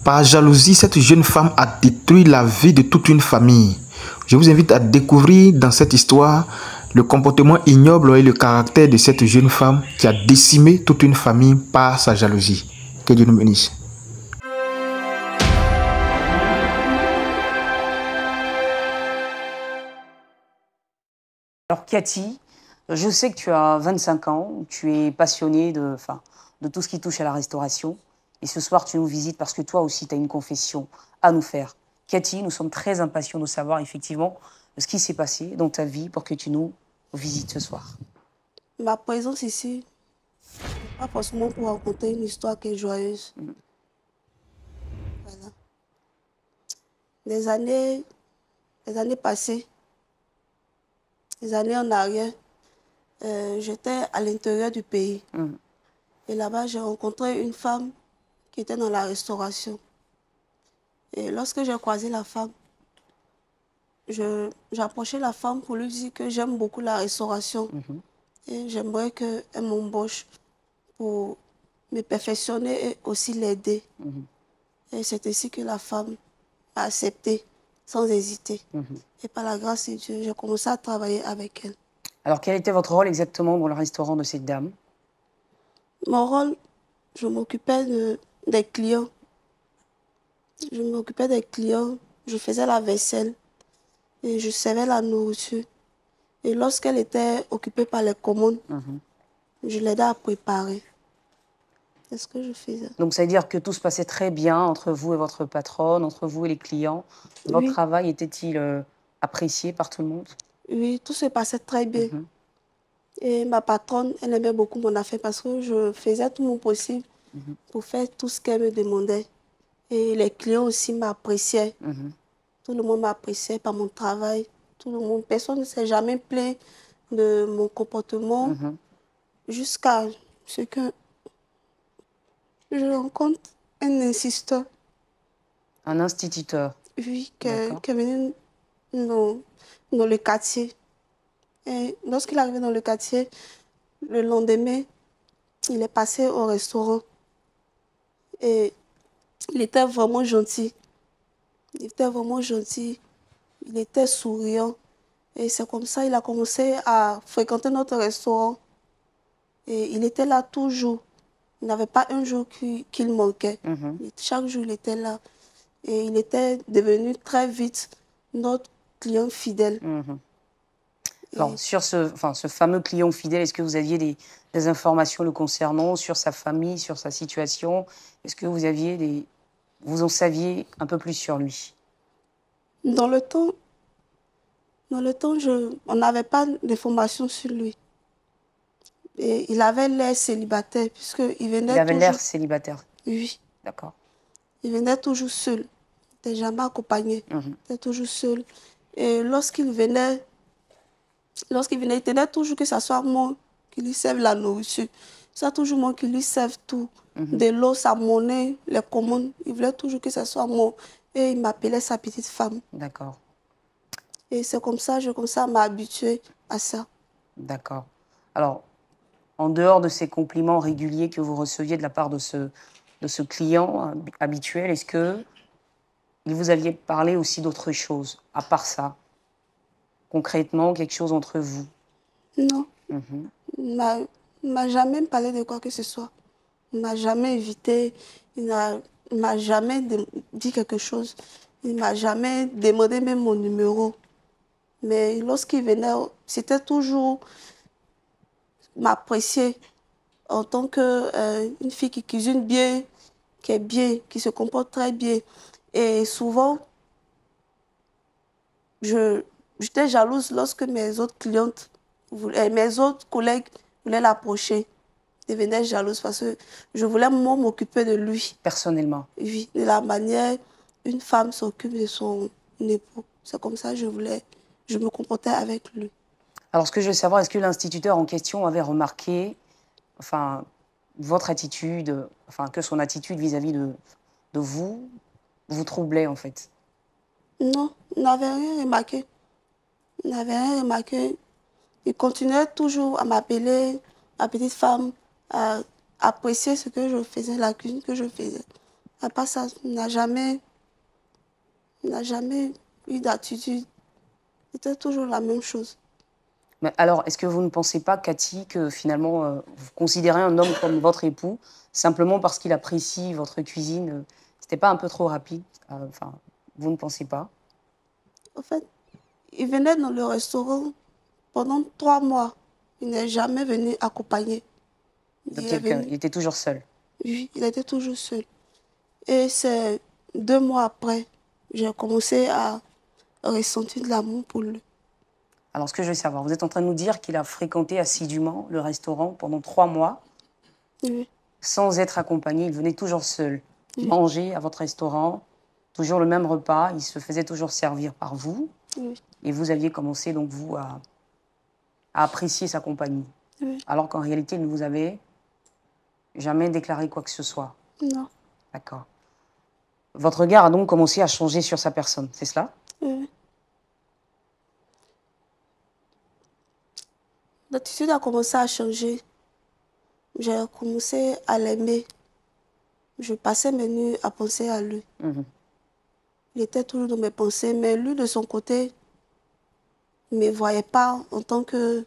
Par jalousie, cette jeune femme a détruit la vie de toute une famille. Je vous invite à découvrir dans cette histoire le comportement ignoble et le caractère de cette jeune femme qui a décimé toute une famille par sa jalousie. Que Dieu nous bénisse. Alors Cathy, je sais que tu as 25 ans, tu es passionnée de tout ce qui touche à la restauration. Et ce soir, tu nous visites parce que toi aussi, tu as une confession à nous faire. Cathy, nous sommes très impatients de savoir effectivement ce qui s'est passé dans ta vie pour que tu nous visites ce soir. Ma présence ici, pas forcément pour raconter une histoire qui est joyeuse. Voilà. Les années passées, les années en arrière, j'étais à l'intérieur du pays. Et là-bas, j'ai rencontré une femme qui était dans la restauration. Et lorsque j'ai croisé la femme, j'ai approché la femme pour lui dire que j'aime beaucoup la restauration. Et j'aimerais qu'elle m'embauche pour me perfectionner et aussi l'aider. Et c'est ainsi que la femme a accepté, sans hésiter. Et par la grâce de Dieu, j'ai commencé à travailler avec elle. Alors, quel était votre rôle exactement dans le restaurant de cette dame? Mon rôle, je m'occupais des clients. Je m'occupais des clients, je faisais la vaisselle et je servais la nourriture. Et lorsqu'elle était occupée par les commandes, je l'aidais à préparer. C'est ce que je faisais. Donc, ça veut dire que tout se passait très bien entre vous et votre patronne, entre vous et les clients. Votre travail était-il apprécié par tout le monde? Oui, tout se passait très bien. Et ma patronne, elle aimait beaucoup mon affaire parce que je faisais tout mon possible pour faire tout ce qu'elle me demandait. Et les clients aussi m'appréciaient. Tout le monde m'appréciait par mon travail. Tout le monde, personne ne s'est jamais plaint de mon comportement jusqu'à ce que je rencontre un insisteur. Un instituteur? Oui, qui est venu dans le quartier. Et lorsqu'il est arrivé dans le quartier, le lendemain, il est passé au restaurant. Et il était vraiment gentil. Il était vraiment gentil. Il était souriant. Et c'est comme ça qu'il a commencé à fréquenter notre restaurant. Et il était là toujours. Il n'avait pas un jour qu'il manquait. Chaque jour, il était là. Et il était devenu très vite notre client fidèle. Alors, sur ce fameux client fidèle, est-ce que vous aviez des informations le concernant, sur sa famille, sur sa situation? Est-ce que vous en saviez un peu plus sur lui? Dans le temps, on n'avait pas d'informations sur lui. Et il avait l'air célibataire, puisqu'il venait toujours... Il avait l'air célibataire? Oui. D'accord. Il venait toujours seul. Il n'était jamais accompagné. Il était toujours seul. Et lorsqu'il venait, il tenait toujours que ce soit moi qui lui serve la nourriture. C'est toujours moi qui lui serve tout. De l'eau, sa monnaie, les commandes. Il voulait toujours que ce soit moi. Et il m'appelait sa petite femme. D'accord. Et c'est comme ça, je commençais à m'habituer à ça. D'accord. Alors, en dehors de ces compliments réguliers que vous receviez de la part de ce client habituel, est-ce que il vous aviez parlé aussi d'autre chose, à part ça? Concrètement, quelque chose entre vous? Non. Il ne m'a jamais parlé de quoi que ce soit. Il ne m'a jamais invité. Il ne m'a jamais dit quelque chose. Il ne m'a jamais demandé même mon numéro. Mais lorsqu'il venait, c'était toujours m'apprécier en tant qu'une fille qui cuisine bien, qui est bien, qui se comporte très bien. Et souvent, j'étais jalouse lorsque mes autres clientes, mes autres collègues voulaient l'approcher. Je devenais jalouse parce que je voulais moi m'occuper de lui. Personnellement? Oui, de la manière une femme s'occupe de son époux. C'est comme ça que je me comportais avec lui. Alors, ce que je veux savoir, est-ce que l'instituteur en question avait remarqué, votre attitude, que son attitude vis-à-vis de vous troublait, en fait? Non, il n'avait rien remarqué. Il n'avait rien remarqué. Il continuait toujours à m'appeler, ma petite femme, à apprécier ce que je faisais, la cuisine que je faisais. À part ça, il n'a jamais eu d'attitude. C'était toujours la même chose. Mais alors, est-ce que vous ne pensez pas, Cathy, que finalement, vous considérez un homme comme votre époux, simplement parce qu'il apprécie votre cuisine, c'était pas un peu trop rapide? Enfin, vous ne pensez pas? En fait, il venait dans le restaurant pendant 3 mois. Il n'est jamais venu accompagner. De Il est quelqu'un, venu, il était toujours seul. oui, il était toujours seul. Et c'est 2 mois après, j'ai commencé à ressentir de l'amour pour lui. Alors, ce que je veux savoir, vous êtes en train de nous dire qu'il a fréquenté assidûment le restaurant pendant 3 mois, Oui, sans être accompagné, il venait toujours seul manger à votre restaurant, toujours le même repas, il se faisait toujours servir par vous, oui, et vous aviez commencé, donc, vous, à apprécier sa compagnie, oui. alors qu'en réalité, il ne vous avait jamais déclaré quoi que ce soit. Non. D'accord. Votre regard a donc commencé à changer sur sa personne, c'est cela? Oui. L'attitude a commencé à changer. J'ai commencé à l'aimer. Je passais mes nuits à penser à lui. Mhm. Il était toujours dans mes pensées, mais lui, de son côté, il ne me voyait pas en tant que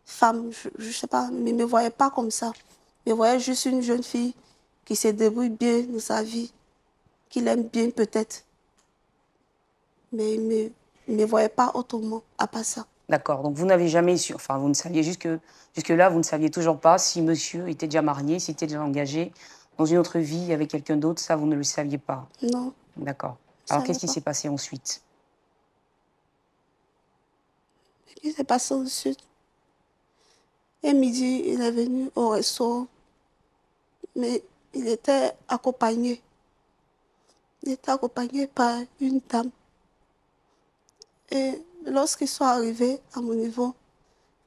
femme. Je ne sais pas, mais il ne me voyait pas comme ça. Il me voyait juste une jeune fille qui se débrouille bien dans sa vie, qu'il aime bien peut-être. Mais il ne me voyait pas autrement, à part ça. D'accord. Donc vous n'avez jamais su, enfin vous ne saviez jusque-là, vous ne saviez toujours pas si monsieur était déjà marié, s'il était déjà engagé dans une autre vie avec quelqu'un d'autre, ça vous ne le saviez pas. Non, D'accord. je ne Alors savais qu'est-ce qui pas. s'est passé ensuite? Ce qui s'est passé ensuite, et midi, il est venu au restaurant, mais il était accompagné. Il était accompagné par une dame. Et lorsqu'ils sont arrivés à mon niveau,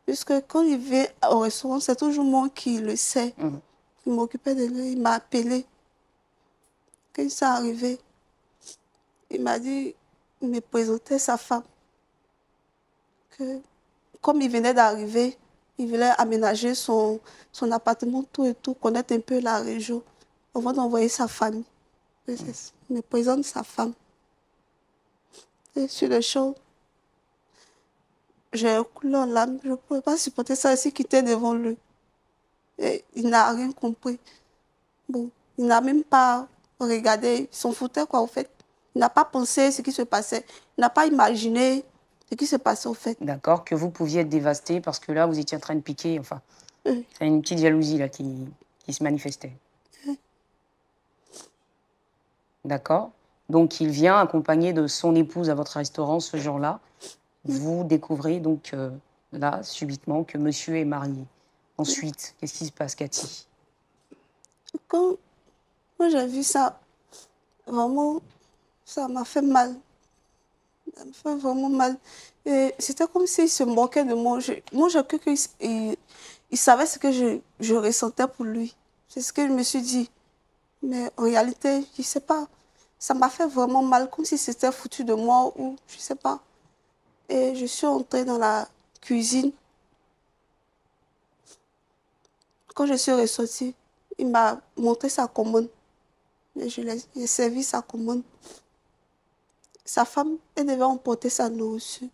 puisque quand il vient au restaurant, c'est toujours moi qui le sais. Mhm. Il m'occupait de lui, il m'a appelé. Quand ils sont arrivés, il m'a dit, il me présentait sa femme. Que, comme il venait d'arriver, il voulait aménager son appartement, tout et tout, connaître un peu la région, avant d'envoyer sa famille. Il me présente sa femme. Et sur le champ, j'ai coulé en larmes. Je ne pouvais pas supporter ça, ainsi quitter devant lui. Et il n'a rien compris. Bon, il n'a même pas regardé, il s'en foutait quoi, au fait. Il n'a pas pensé ce qui se passait. Il n'a pas imaginé ce qui se passait, au fait. D'accord, que vous pouviez être dévasté parce que là, vous étiez en train de piquer, enfin, Oui. il y a une petite jalousie là qui se manifestait. D'accord. Donc il vient accompagné de son épouse à votre restaurant ce jour-là. Vous découvrez donc là, subitement, que monsieur est marié. Ensuite, qu'est-ce qui se passe, Cathy? Quand, quand j'ai vu ça, vraiment, ça m'a fait mal. Ça me fait vraiment mal. Et c'était comme s'il se moquait de moi. Moi, j'ai cru qu'il il savait ce que je ressentais pour lui. C'est ce que je me suis dit. Mais en réalité, je ne sais pas. Ça m'a fait vraiment mal, comme si c'était foutu de moi ou je ne sais pas. Et je suis entrée dans la cuisine. Quand je suis ressortie, il m'a montré sa commande. Et j'ai servi sa commande. Sa femme, elle devait emporter sa nourriture.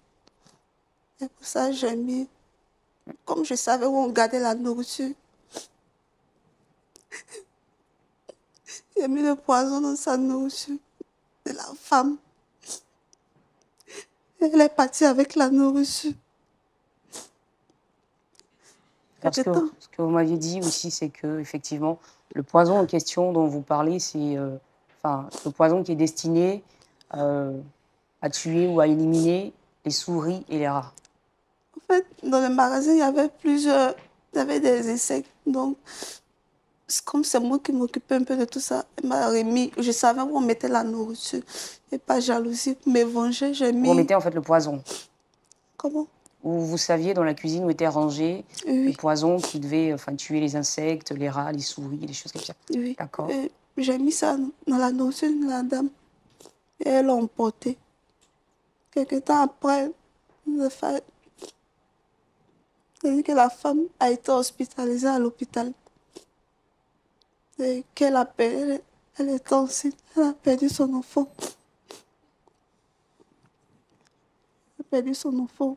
Et pour ça, j'ai mis, comme je savais où on gardait la nourriture, j'ai mis le poison dans sa nourriture de la femme. Et elle est partie avec la nourriture. Alors, Quelque temps. ce que vous m'aviez dit aussi, c'est que effectivement, le poison en question dont vous parlez, c'est enfin, le poison qui est destiné à tuer ou à éliminer les souris et les rats. En fait, dans le magasin, il y avait il y avait des insectes. Donc, comme c'est moi qui m'occupais un peu de tout ça, elle m'a remis. Je savais où on mettait la nourriture. Et par jalousie, pour me venger, j'ai Vous mis. remettez en fait le poison. Comment? Où vous saviez dans la cuisine où était rangé le Oui, poison qui devait enfin, tuer les insectes, les rats, les souris, des choses comme ça. oui. D'accord. Et j'ai mis ça dans la nourriture de la dame. Et elle l'a emporté. Quelque temps après, j'ai dit que la femme a été hospitalisée à l'hôpital. Et qu'elle appelle, Elle est enceinte. Elle a perdu son enfant. Elle a perdu son enfant.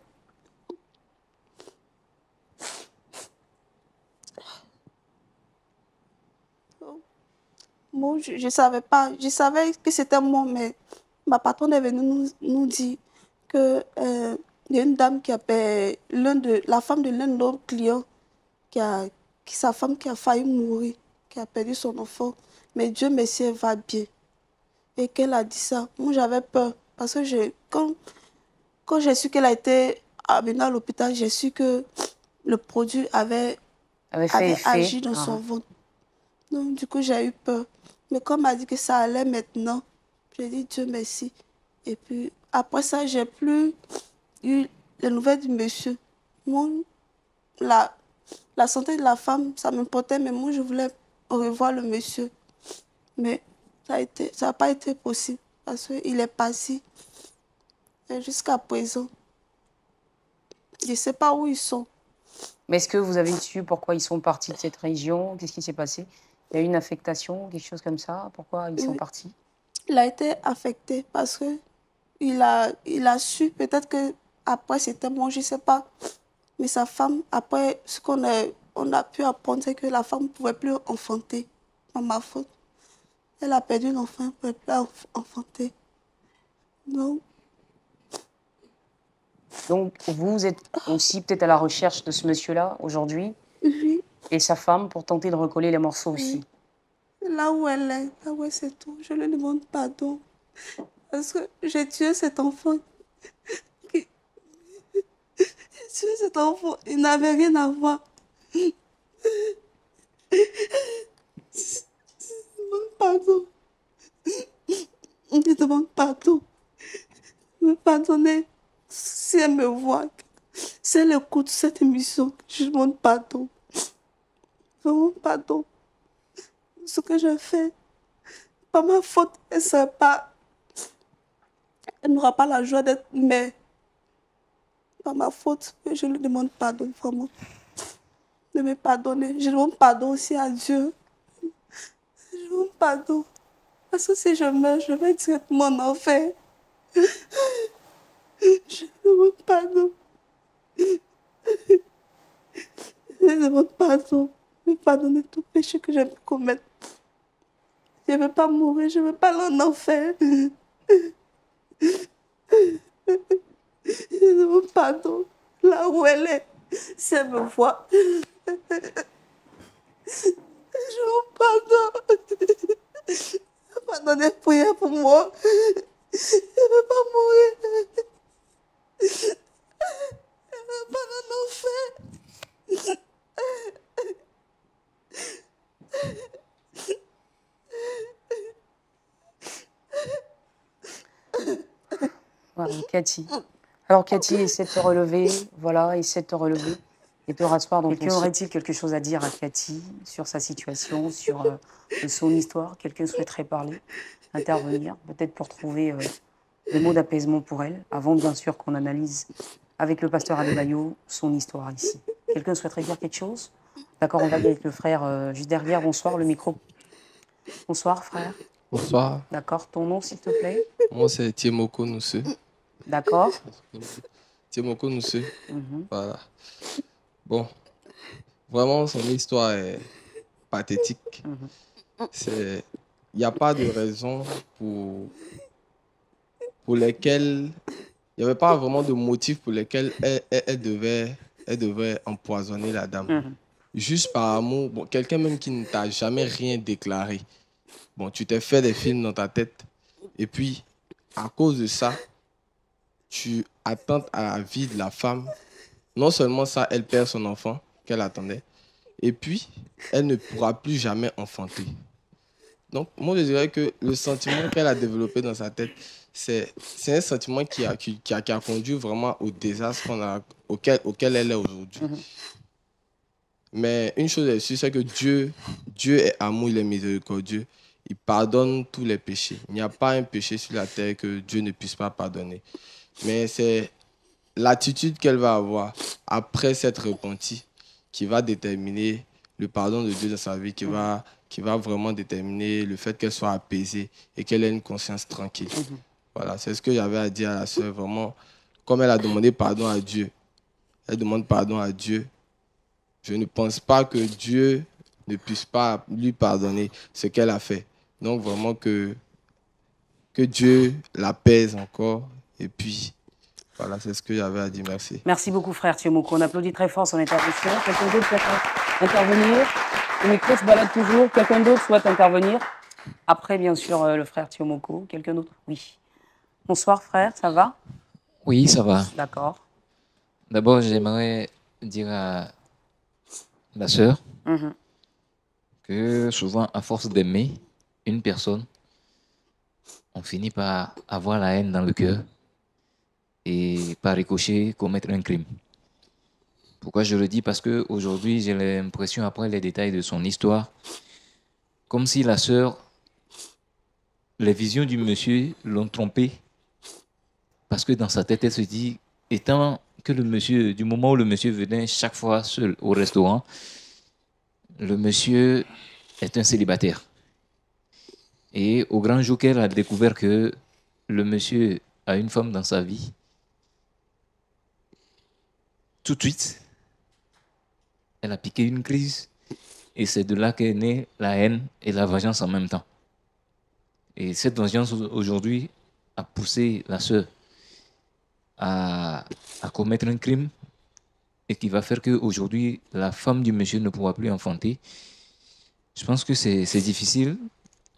Bon, je ne savais pas. Je savais que c'était moi, mais ma patronne est venue nous dire que y a une dame qui a perdu la femme de l'un de nos clients, sa femme qui a failli mourir, qui a perdu son enfant. Mais Dieu merci, elle va bien. Et qu'elle a dit ça, moi j'avais peur. Parce que quand j'ai su qu'elle a été amenée à l'hôpital, j'ai su que le produit avait agi dans son ventre. Donc, du coup, j'ai eu peur. Mais quand on m'a dit que ça allait maintenant, j'ai dit Dieu merci. Et puis, après ça, j'ai plus eu les nouvelles du monsieur. Moi, la santé de la femme, ça m'importait, mais moi, je voulais revoir le monsieur. Mais ça n'a pas été possible parce qu'il est passé. Et jusqu'à présent, je ne sais pas où ils sont. Mais est-ce que vous avez su pourquoi ils sont partis de cette région? Qu'est-ce qui s'est passé? Il y a eu une affectation, quelque chose comme ça? Pourquoi ils sont partis? Il a été affecté parce que il a su, peut-être que après c'était moi, je ne sais pas. Mais sa femme, après, ce on a pu apprendre, c'est que la femme ne pouvait plus enfanter, par ma faute. Elle a perdu l'enfant, elle ne pouvait plus enfanter. Donc, vous êtes aussi peut-être à la recherche de ce monsieur-là aujourd'hui? Oui. Et sa femme pour tenter de recoller les morceaux aussi? Là où elle est, là où c'est tout, je lui demande pardon. Parce que j'ai tué cet enfant. J'ai tué cet enfant, il n'avait rien à voir. Je demande pardon. Je demande pardon. Me pardonner si elle me voit, si elle écoute cette émission, je demande pardon. Vraiment pardon. Ce que je fais, pas ma faute, elle n'aura pas la joie d'être mère. Pas ma faute, je lui demande pardon, vraiment. De me pardonner. Je demande pardon aussi à Dieu. Je demande pardon. Parce que si je meurs, je vais directement en enfer. Je demande pardon. Je demande pardon. Me pardonner tout péché que j'ai pu commettre. Je ne veux pas mourir, je ne veux pas aller en enfer. Je demande pardon. Là où elle est, si elle me voit. Je demande pardon. Pardonnez, priez pour moi. Je ne veux pas mourir. Je ne veux pas aller en enfer. Voilà, Cathy. Alors, Cathy, essaie de te relever. Voilà, essaie de te relever et te rasseoir. Donc, quelqu'un aurait-il quelque chose à dire à Cathy sur sa situation, sur son histoire? Quelqu'un souhaiterait parler, intervenir, peut-être pour trouver des mots d'apaisement pour elle, avant bien sûr qu'on analyse avec le pasteur Adebayo son histoire ici. Quelqu'un souhaiterait dire quelque chose? D'accord, on va y aller avec le frère juste derrière. Bonsoir, le micro. Bonsoir, frère. Bonsoir. D'accord, ton nom, s'il te plaît? Moi, c'est Tiemoko Nousseux. D'accord. Tiemoko Nousseux. Voilà. Bon, vraiment, son histoire est pathétique. Il n'y a pas de raison pour lesquelles... Il n'y avait pas vraiment de motif pour lesquels elle devait empoisonner la dame. Juste par amour. Bon, quelqu'un même qui ne t'a jamais rien déclaré. Bon, tu t'es fait des films dans ta tête. Et puis, à cause de ça, tu attentes à la vie de la femme. Non seulement ça, elle perd son enfant qu'elle attendait. Et puis, elle ne pourra plus jamais enfanter. Donc, moi, je dirais que le sentiment qu'elle a développé dans sa tête, c'est un sentiment qui a conduit vraiment au désastre auquel elle est aujourd'hui. Mais une chose est sûre, c'est que Dieu est amour, il est miséricordieux. Il pardonne tous les péchés. Il n'y a pas un péché sur la terre que Dieu ne puisse pas pardonner. Mais c'est l'attitude qu'elle va avoir après s'être repentie qui va déterminer le pardon de Dieu dans sa vie, qui qui va vraiment déterminer le fait qu'elle soit apaisée et qu'elle ait une conscience tranquille. Voilà, c'est ce que j'avais à dire à la sœur. Vraiment, comme elle a demandé pardon à Dieu, elle demande pardon à Dieu. Je ne pense pas que Dieu ne puisse pas lui pardonner ce qu'elle a fait. Donc vraiment que Dieu l'apaise encore. Et puis, voilà, c'est ce que j'avais à dire. Merci. Merci beaucoup, frère Thiomoko. On applaudit très fort son intervention. Quelqu'un d'autre souhaite intervenir? Le micro se balade toujours. Quelqu'un d'autre souhaite intervenir? Après, bien sûr, le frère Thiomoko. Quelqu'un d'autre? Oui. Bonsoir, frère, ça va? Oui, ça va. D'accord. D'abord, j'aimerais dire à la sœur que souvent, à force d'aimer une personne, on finit par avoir la haine dans le cœur et par ricochet commettre un crime. Pourquoi je le dis? Parce qu'aujourd'hui, j'ai l'impression, après les détails de son histoire, comme si la sœur, les visions du monsieur l'ont trompée. Parce que dans sa tête, elle se dit, étant que le monsieur, du moment où le monsieur venait chaque fois seul au restaurant, le monsieur est un célibataire. Et au grand jour qu'elle a découvert que le monsieur a une femme dans sa vie, tout de suite, elle a piqué une crise. Et c'est de là qu'est née la haine et la vengeance en même temps. Et cette vengeance aujourd'hui a poussé la sœur à commettre un crime et qui va faire qu'aujourd'hui, la femme du monsieur ne pourra plus enfanter. Je pense que c'est difficile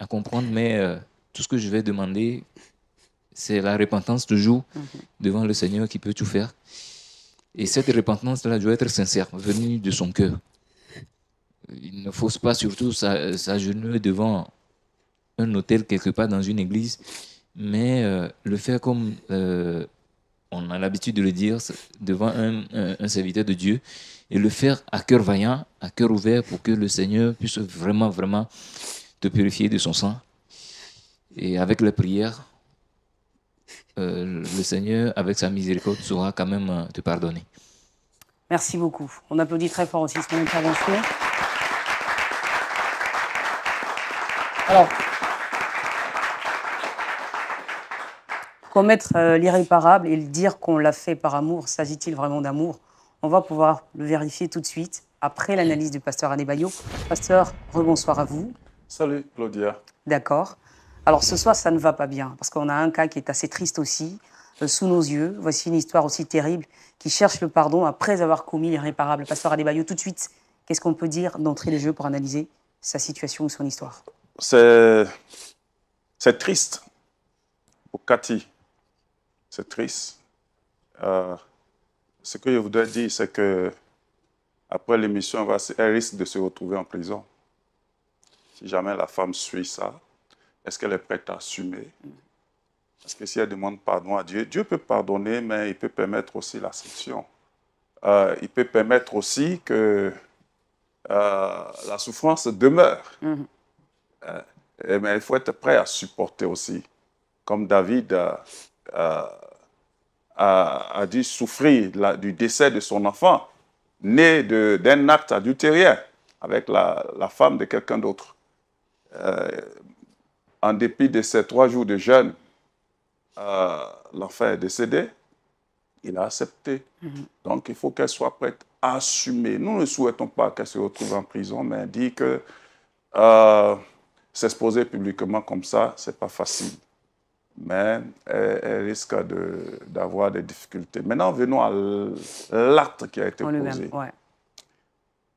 à comprendre, mais tout ce que je vais demander, c'est la repentance toujours devant le Seigneur qui peut tout faire. Et cette repentance-là doit être sincère, venue de son cœur. Il ne faut pas surtout s'agenouiller devant un autel quelque part dans une église, mais le faire comme on a l'habitude de le dire devant un serviteur de Dieu, et le faire à cœur vaillant, à cœur ouvert, pour que le Seigneur puisse vraiment, vraiment te purifier de son sang. Et avec la prière, le Seigneur, avec sa miséricorde, saura quand même te pardonner. Merci beaucoup. On applaudit très fort aussi son intervention. Alors, commettre l'irréparable et le dire qu'on l'a fait par amour, s'agit-il vraiment d'amour? On va pouvoir le vérifier tout de suite après l'analyse du pasteur Adebayo. Pasteur, rebonsoir à vous. Salut Claudia. D'accord. Alors ce soir, ça ne va pas bien parce qu'on a un cas qui est assez triste aussi, sous nos yeux. Voici une histoire aussi terrible qui cherche le pardon après avoir commis l'irréparable. Pasteur Adebayo, tout de suite, qu'est-ce qu'on peut dire d'entrée de jeu pour analyser sa situation ou son histoire? C'est triste pour Cathy. C'est triste. Ce que je voudrais dire, c'est que après l'émission, elle risque de se retrouver en prison. Si jamais la femme suit ça, est-ce qu'elle est prête à assumer? Parce que si elle demande pardon à Dieu, Dieu peut pardonner, mais il peut permettre aussi l'acception. Il peut permettre aussi que la souffrance demeure. Mais il faut être prêt à supporter aussi. Comme David a dû souffrir du décès de son enfant, né d'un acte adultérien avec la femme de quelqu'un d'autre. En dépit de ces 3 jours de jeûne, l'enfant est décédé, il a accepté. Donc il faut qu'elle soit prête à assumer. Nous ne souhaitons pas qu'elle se retrouve en prison, mais elle dit que s'exposer publiquement comme ça, ce n'est pas facile. Mais elle risque d'avoir des difficultés. Maintenant, venons à l'acte qui a été posé. Ouais.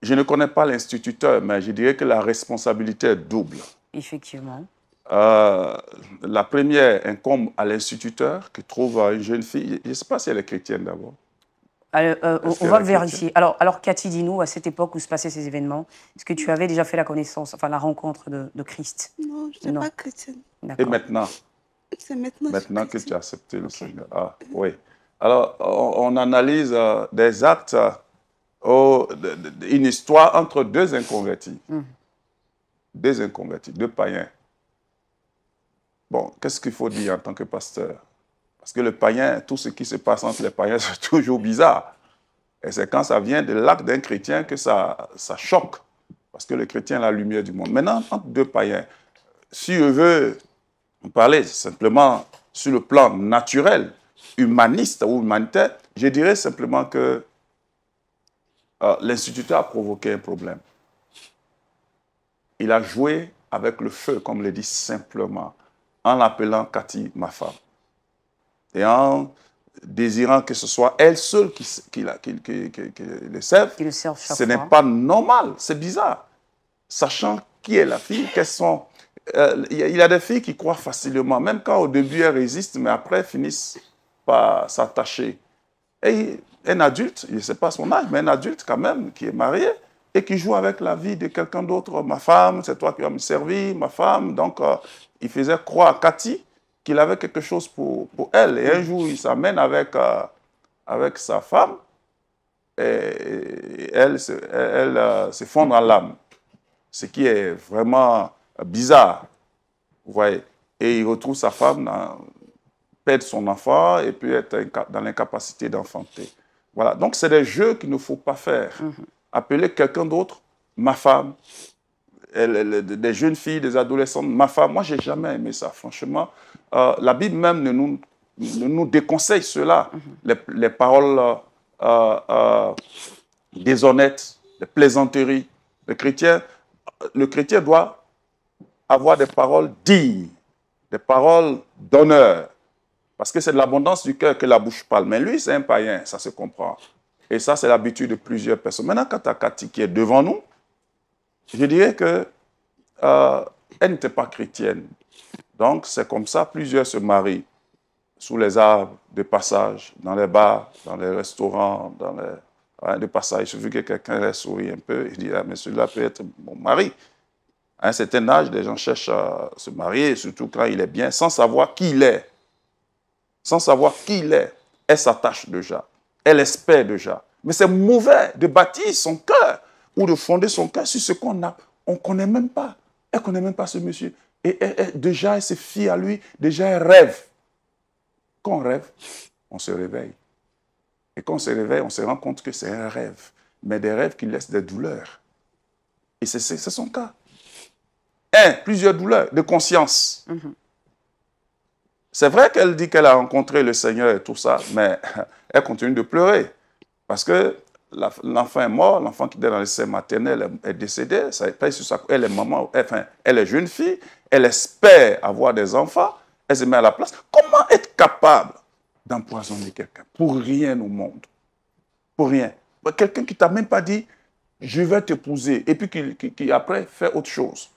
Je ne connais pas l'instituteur, mais je dirais que la responsabilité est double. Effectivement. La première incombe à l'instituteur qui trouve une jeune fille. Je ne sais pas si elle est chrétienne d'abord. On va vérifier. Alors Cathy, dis-nous, à cette époque où se passaient ces événements, est-ce que tu avais déjà fait la connaissance, enfin la rencontre de Christ? Non, je n'étais pas chrétienne. Et maintenant? C'est maintenant que tu as accepté le Seigneur. Ah, oui. Alors, on analyse des actes, une histoire entre 2 inconvertis. 2 inconvertis, 2 païens. Bon, qu'est-ce qu'il faut dire en tant que pasteur? Parce que le païen, tout ce qui se passe entre les païens, c'est toujours bizarre. Et c'est quand ça vient de l'acte d'un chrétien que ça choque. Parce que le chrétien est la lumière du monde. Maintenant, entre deux païens, si je veux parler simplement sur le plan naturel, humaniste ou humanitaire, je dirais simplement que l'instituteur a provoqué un problème. Il a joué avec le feu, comme le dit simplement, en l'appelant Cathy ma femme. Et en désirant que ce soit elle seule qui le serve, ce n'est pas normal, c'est bizarre. Sachant qui est la fille, quelles sont... il y a des filles qui croient facilement, même quand au début elles résistent, mais après finissent par s'attacher. Et un adulte, je ne sais pas son âge, mais un adulte quand même, qui est marié, et qui joue avec la vie de quelqu'un d'autre. Ma femme, c'est toi qui vas me servir, ma femme. Donc, il faisait croire à Cathy qu'il avait quelque chose pour elle. Et un jour, il s'amène avec sa femme, et elle se fond en l'âme. Ce qui est vraiment bizarre, vous voyez. Et il retrouve sa femme, perd son enfant, et puis être dans l'incapacité d'enfanter. Voilà. Donc, c'est des jeux qu'il ne faut pas faire. Appeler quelqu'un d'autre, ma femme, des jeunes filles, des adolescentes, ma femme. Moi, je n'ai jamais aimé ça, franchement. La Bible même ne nous déconseille cela. Les paroles déshonnêtes, les plaisanteries. Le chrétien doit avoir des paroles dignes, des paroles d'honneur. Parce que c'est de l'abondance du cœur que la bouche parle. Mais lui, c'est un païen, ça se comprend. Et ça, c'est l'habitude de plusieurs personnes. Maintenant, quant à Cathy qui est devant nous, je dirais qu'elle n'était pas chrétienne. Donc, c'est comme ça, plusieurs se marient sous les arbres de passage, dans les bars, dans les restaurants, dans les de passage. Il suffit que quelqu'un sourit un peu et dit, ah, mais celui-là peut être mon mari. À un certain âge, les gens cherchent à se marier, surtout quand il est bien, sans savoir qui il est. Sans savoir qui il est. Elle s'attache déjà. Elle espère déjà. Mais c'est mauvais de bâtir son cœur ou de fonder son cœur sur ce qu'on a. On ne connaît même pas. Elle ne connaît même pas ce monsieur. Et déjà, elle se fie à lui. Déjà, elle rêve. Quand on rêve, on se réveille. Et quand on se réveille, on se rend compte que c'est un rêve. Mais des rêves qui laissent des douleurs. Et c'est son cas. Plusieurs douleurs de conscience. C'est vrai qu'elle dit qu'elle a rencontré le Seigneur et tout ça, mais elle continue de pleurer. Parce que l'enfant est mort, l'enfant qui était dans le sein maternel est décédé, ça pèse sur sa... Elle est maman, enfin, elle est jeune fille, elle espère avoir des enfants, elle se met à la place. Comment être capable d'empoisonner quelqu'un? Pour rien au monde. Pour rien. Quelqu'un qui ne t'a même pas dit, je vais t'épouser, et puis qui après fait autre chose.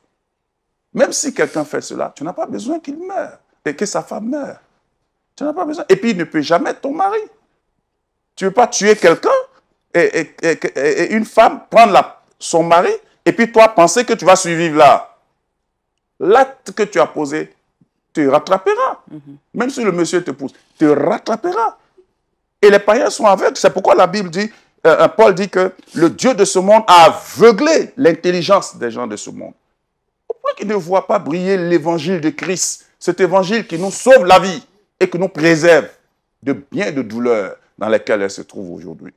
Même si quelqu'un fait cela, tu n'as pas besoin qu'il meure. Et que sa femme meure. Tu n'as pas besoin. Et puis, il ne peut jamais être ton mari. Tu ne veux pas tuer quelqu'un et une femme prendre son mari et puis toi penser que tu vas survivre là. L'acte que tu as posé te rattrapera. Même si le monsieur te pousse, te rattrapera. Et les païens sont aveugles. C'est pourquoi la Bible dit, Paul dit que le Dieu de ce monde a aveuglé l'intelligence des gens de ce monde. Pourquoi qu'ils ne voient pas briller l'évangile de Christ? Cet évangile qui nous sauve la vie et qui nous préserve de bien de douleurs dans lesquelles elle se trouve aujourd'hui.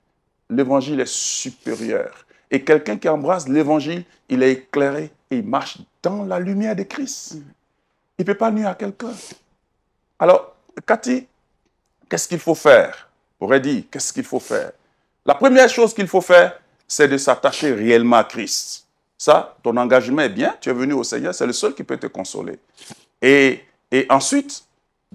L'évangile est supérieur. Et quelqu'un qui embrasse l'évangile, il est éclairé et il marche dans la lumière de Christ. Il ne peut pas nuire à quelqu'un. Alors, Cathy, qu'est-ce qu'il faut faire? On pourrait dire, qu'est-ce qu'il faut faire? La première chose qu'il faut faire, c'est de s'attacher réellement à Christ. Ça, ton engagement est bien, tu es venu au Seigneur, c'est le seul qui peut te consoler. Et ensuite,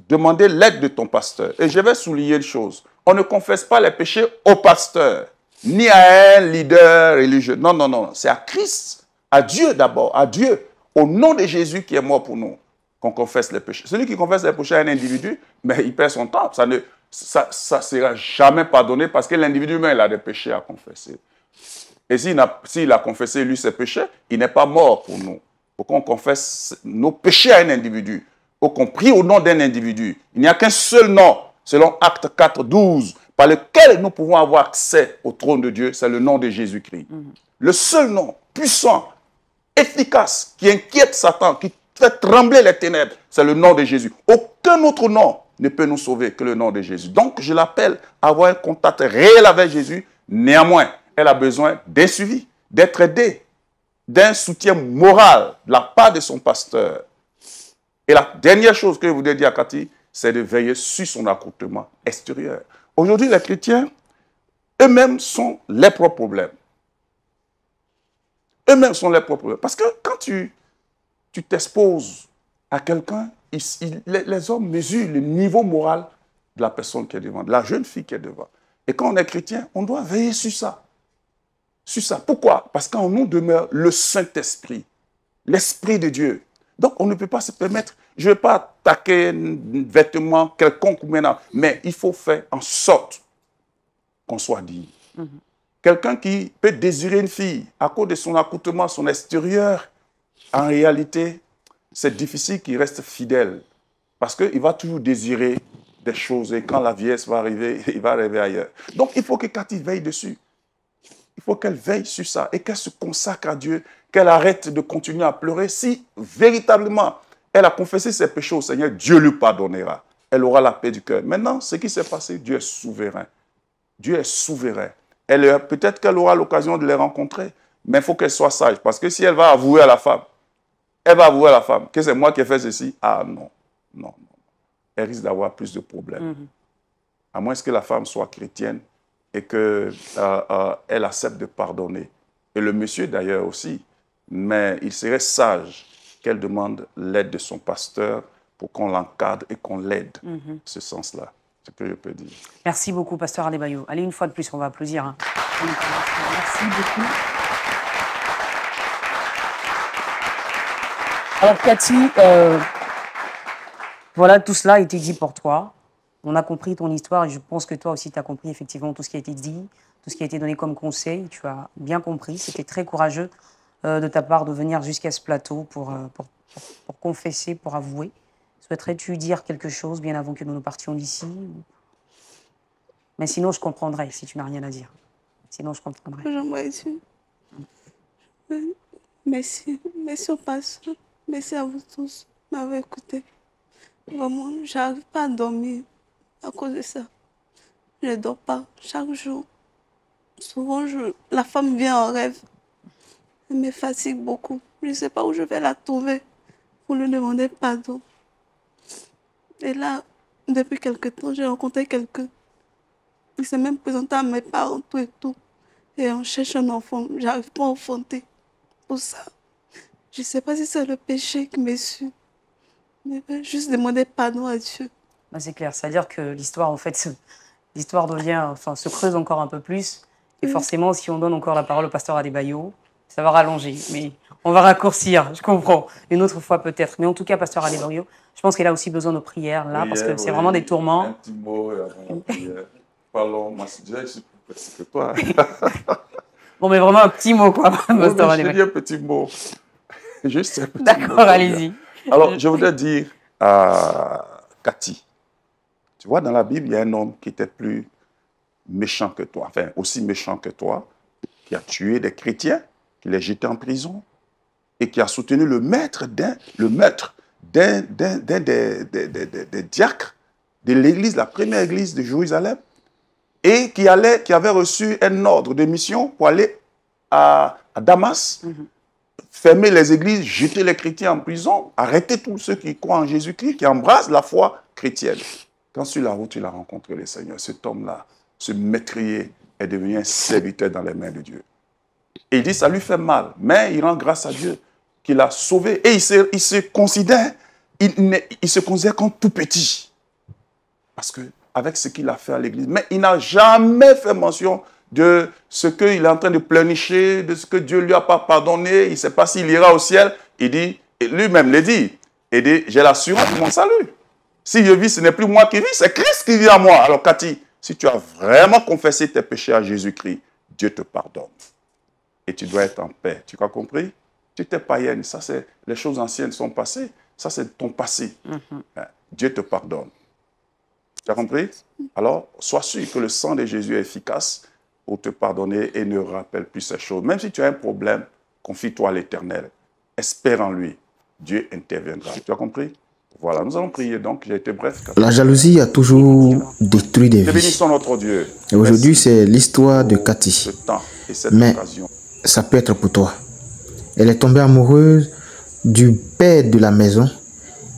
demander l'aide de ton pasteur. Et je vais souligner une chose. On ne confesse pas les péchés au pasteur, ni à un leader religieux. Non, non, non. C'est à Christ, à Dieu d'abord, à Dieu, au nom de Jésus qui est mort pour nous, qu'on confesse les péchés. Celui qui confesse les péchés à un individu, mais il perd son temps. Ça ne sera jamais pardonné parce que l'individu même, il a des péchés à confesser. Et s'il a confessé, lui, ses péchés, il n'est pas mort pour nous. Pour qu'on confesse nos péchés à un individu, ou qu'on prie au nom d'un individu. Il n'y a qu'un seul nom, selon Acte 4, 12, par lequel nous pouvons avoir accès au trône de Dieu, c'est le nom de Jésus-Christ. Le seul nom puissant, efficace, qui inquiète Satan, qui fait trembler les ténèbres, c'est le nom de Jésus. Aucun autre nom ne peut nous sauver que le nom de Jésus. Donc, je l'appelle à avoir un contact réel avec Jésus. Néanmoins, elle a besoin d'un suivi, d'être aidée, d'un soutien moral de la part de son pasteur. Et la dernière chose que je voudrais dire à Cathy, c'est de veiller sur son accoutrement extérieur. Aujourd'hui, les chrétiens, eux-mêmes sont les propres problèmes. Eux-mêmes sont les propres problèmes. Parce que quand tu t'exposes à quelqu'un, les hommes mesurent le niveau moral de la personne qui est devant, de la jeune fille qui est devant. Et quand on est chrétien, on doit veiller sur ça. Sur ça. Pourquoi? Parce qu'en nous demeure le Saint-Esprit, l'Esprit de Dieu. Donc, on ne peut pas se permettre, je ne vais pas attaquer un vêtement quelconque maintenant, mais il faut faire en sorte qu'on soit digne. Quelqu'un qui peut désirer une fille à cause de son accoutrement, son extérieur, en réalité, c'est difficile qu'il reste fidèle. Parce qu'il va toujours désirer des choses et quand la vieillesse va arriver, il va arriver ailleurs. Donc, il faut que Cathy veille dessus. Il faut qu'elle veille sur ça et qu'elle se consacre à Dieu, qu'elle arrête de continuer à pleurer. Si véritablement elle a confessé ses péchés au Seigneur, Dieu lui pardonnera. Elle aura la paix du cœur. Maintenant, ce qui s'est passé, Dieu est souverain. Dieu est souverain. Peut-être qu'elle aura l'occasion de les rencontrer, mais il faut qu'elle soit sage. Parce que si elle va avouer à la femme, que c'est moi qui ai fait ceci, ah non, non, non. Elle risque d'avoir plus de problèmes. À moins que la femme soit chrétienne et qu'elle accepte de pardonner. Et le monsieur d'ailleurs aussi. Mais il serait sage qu'elle demande l'aide de son pasteur pour qu'on l'encadre et qu'on l'aide. Ce sens-là, c'est ce que je peux dire. Merci beaucoup, pasteur Adebayo. Allez, une fois de plus, on va applaudir. Hein. Merci beaucoup. Alors, Cathy, voilà, tout cela a été dit pour toi. On a compris ton histoire et je pense que toi aussi, tu as compris effectivement tout ce qui a été dit, tout ce qui a été donné comme conseil. Tu as bien compris. C'était très courageux de ta part de venir jusqu'à ce plateau pour confesser, pour avouer. Souhaiterais-tu dire quelque chose bien avant que nous partions d'ici? Mais sinon, je comprendrais si tu n'as rien à dire. Sinon, je comprendrais. J'aimerais dire merci. Merci au pasteur. Merci à vous tous de m'avoir écouté. Vraiment, je n'arrive pas à dormir à cause de ça. Je ne dors pas chaque jour. Souvent, la femme vient en rêve. Elle me fatigue beaucoup. Je ne sais pas où je vais la trouver pour lui demander pardon. Et là, depuis quelque temps, j'ai rencontré quelqu'un. Il s'est même présenté à mes parents, tout et tout. Et on cherche un enfant. Je n'arrive pas à enfanter. Pour ça, je ne sais pas si c'est le péché qui me suit. Mais je vais juste demander pardon à Dieu. Ben, c'est clair. C'est-à-dire que l'histoire, en fait, l'histoire se creuse encore un peu plus. Et forcément, si on donne encore la parole au pasteur Adebayo, ça va rallonger. Mais on va raccourcir, je comprends. Une autre fois peut-être. Mais en tout cas, pasteur Adebayo, je pense qu'il a aussi besoin de prières là, parce que c'est vraiment des tourments. Un petit mot avant la prière. Parlons, moi, je suis plus précis que toi. Bon, mais vraiment un petit mot, quoi, pasteur Adebayo. Je dis un petit mot. Juste un petit mot. D'accord, allez-y. Alors, je voudrais dire à Cathy, tu vois, dans la Bible, il y a un homme qui était plus méchant que toi, enfin, aussi méchant que toi, qui a tué des chrétiens, qui les jeté en prison, et qui a soutenu le maître des diacres de l'église, la première église de Jérusalem, et qui avait reçu un ordre de mission pour aller à Damas, fermer les églises, jeter les chrétiens en prison, arrêter tous ceux qui croient en Jésus-Christ, qui embrassent la foi chrétienne. Quand sur la route, il a rencontré le Seigneur, cet homme-là, ce métrier, est devenu un serviteur dans les mains de Dieu. Et il dit, ça lui fait mal, mais il rend grâce à Dieu qu'il l'a sauvé. Et il se considère comme tout petit. Parce qu'avec ce qu'il a fait à l'église, mais il n'a jamais fait mention de ce qu'il est en train de pleurnicher, de ce que Dieu ne lui a pas pardonné, il ne sait pas s'il ira au ciel. Il dit, lui-même le dit, j'ai l'assurance de mon salut. Si je vis, ce n'est plus moi qui vis, c'est Christ qui vit en moi. Alors Cathy, si tu as vraiment confessé tes péchés à Jésus-Christ, Dieu te pardonne. Et tu dois être en paix. Tu as compris? Tu étais païenne, ça c'est, les choses anciennes sont passées, ça c'est ton passé. Dieu te pardonne. Tu as compris? Alors, sois sûr que le sang de Jésus est efficace pour te pardonner et ne rappelle plus ces choses. Même si tu as un problème, confie-toi à l'Éternel. Espère en lui. Dieu interviendra. Tu as compris? Voilà, nous allons prier donc. J'ai été bref. La jalousie a toujours détruit des vies. Bénissons notre Dieu. Et aujourd'hui, c'est l'histoire de Cathy. Mais ça peut être pour toi. Elle est tombée amoureuse du père de la maison.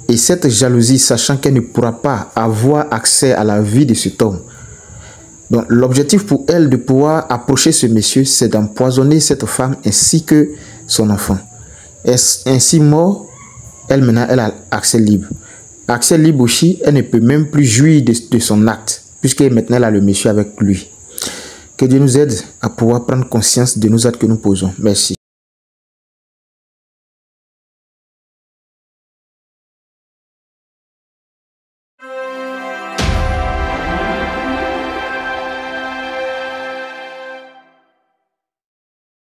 Et cette jalousie, sachant qu'elle ne pourra pas avoir accès à la vie de cet homme. Donc l'objectif pour elle de pouvoir approcher ce monsieur, c'est d'empoisonner cette femme ainsi que son enfant. Ainsi mort, elle maintenant, elle a accès libre. Accès libre aussi, elle ne peut même plus jouir de son acte, puisque maintenant elle a le monsieur avec lui. Que Dieu nous aide à pouvoir prendre conscience de nos actes que nous posons. Merci.